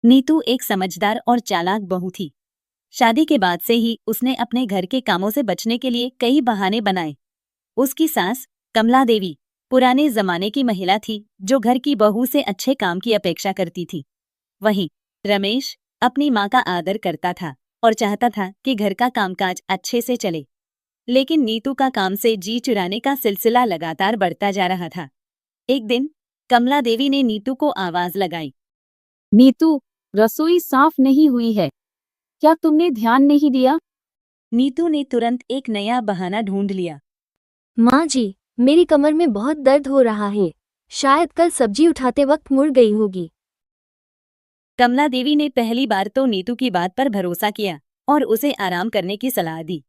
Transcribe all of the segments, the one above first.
नीतू एक समझदार और चालाक बहू थी। शादी के बाद से ही उसने अपने घर के कामों से बचने के लिए कई बहाने बनाए। उसकी सास कमला देवी पुराने जमाने की महिला थी जो घर की बहू से अच्छे काम की अपेक्षा करती थी। वहीं रमेश अपनी माँ का आदर करता था और चाहता था कि घर का कामकाज अच्छे से चले। लेकिन नीतू का काम से जी चुराने का सिलसिला लगातार बढ़ता जा रहा था। एक दिन कमला देवी ने नीतू को आवाज लगाई। नीतू, रसोई साफ नहीं हुई है, क्या तुमने ध्यान नहीं दिया? नीतू ने तुरंत एक नया बहाना ढूंढ लिया। माँ जी, मेरी कमर में बहुत दर्द हो रहा है, शायद कल सब्जी उठाते वक्त मुड़ गई होगी। कमला देवी ने पहली बार तो नीतू की बात पर भरोसा किया और उसे आराम करने की सलाह दी।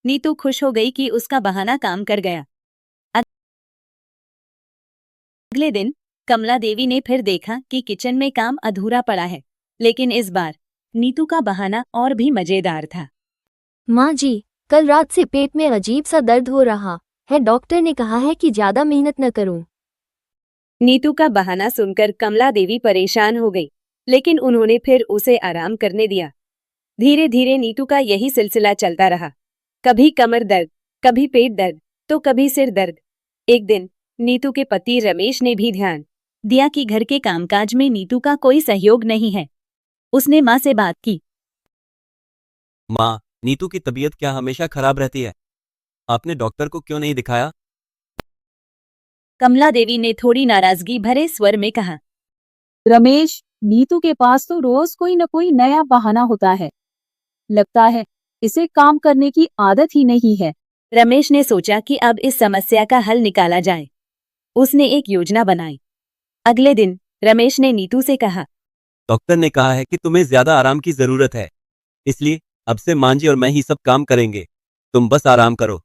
नीतू खुश हो गई कि उसका बहाना काम कर गया। अगले दिन कमला देवी ने फिर देखा कि किचन में काम अधूरा पड़ा है, लेकिन इस बार नीतू का बहाना और भी मजेदार था। माँ जी, कल रात से पेट में अजीब सा दर्द हो रहा है, डॉक्टर ने कहा है कि ज्यादा मेहनत न करूं। नीतू का बहाना सुनकर कमला देवी परेशान हो गई, लेकिन उन्होंने फिर उसे आराम करने दिया। धीरे धीरे नीतू का यही सिलसिला चलता रहा। कभी कमर दर्द, कभी पेट दर्द, तो कभी सिर दर्द। एक दिन नीतू के पति रमेश ने भी ध्यान दिया कि घर के कामकाज में नीतू का कोई सहयोग नहीं है। उसने माँ से बात की। माँ, नीतू की तबीयत क्या हमेशा खराब रहती है? आपने डॉक्टर को क्यों नहीं दिखाया? कमला देवी ने थोड़ी नाराजगी भरे स्वर में कहा। रमेश, नीतू के पास तो रोज कोई न कोई नया बहाना होता है। लगता है इसे काम करने की आदत ही नहीं है। रमेश ने सोचा कि अब इस समस्या का हल निकाला जाए। उसने एक योजना बनाई। अगले दिन रमेश ने नीतू से कहा, डॉक्टर ने कहा है कि तुम्हें ज्यादा आराम की जरूरत है, इसलिए अब से माँ जी और मैं ही सब काम करेंगे, तुम बस आराम करो।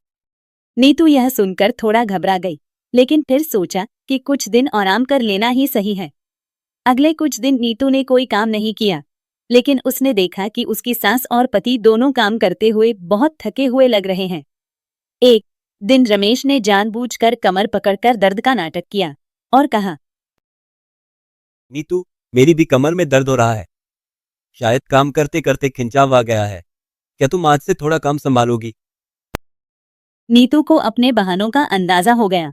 नीतू यह सुनकर थोड़ा घबरा गई, लेकिन फिर सोचा कि कुछ दिन आराम कर लेना ही सही है। अगले कुछ दिन नीतू ने कोई काम नहीं किया, लेकिन उसने देखा कि उसकी सास और पति दोनों काम करते हुए बहुत थके हुए लग रहे हैं। एक दिन रमेश ने जानबूझकर कमर पकड़कर दर्द का नाटक किया और कहा, नीतू, मेरी भी कमर में दर्द हो रहा है, शायद काम करते करते खिंचाव आ गया है, क्या तुम आज से थोड़ा काम संभालोगी? नीतू को अपने बहानों का अंदाजा हो गया।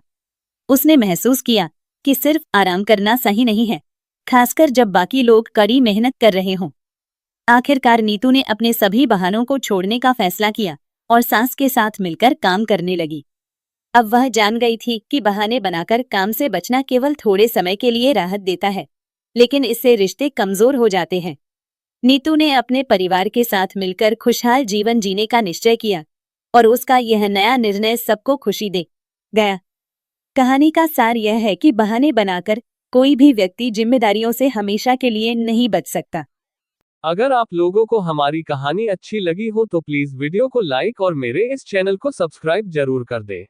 उसने महसूस किया कि सिर्फ आराम करना सही नहीं है, खासकर जब बाकी लोग कड़ी मेहनत कर रहे हों। आखिरकार नीतू ने अपने सभी बहानों को छोड़ने का फैसला किया और सास के साथ मिलकर काम करने लगी। अब वह जान गई थी कि बहाने बनाकर काम से बचना केवल थोड़े समय के लिए राहत देता है, लेकिन इससे रिश्ते कमजोर हो जाते हैं। नीतू ने अपने परिवार के साथ मिलकर खुशहाल जीवन जीने का निश्चय किया और उसका यह नया निर्णय सबको खुशी दे गया। कहानी का सार यह है कि बहाने बनाकर कोई भी व्यक्ति जिम्मेदारियों से हमेशा के लिए नहीं बच सकता। अगर आप लोगों को हमारी कहानी अच्छी लगी हो तो प्लीज वीडियो को लाइक और मेरे इस चैनल को सब्सक्राइब जरूर कर दें।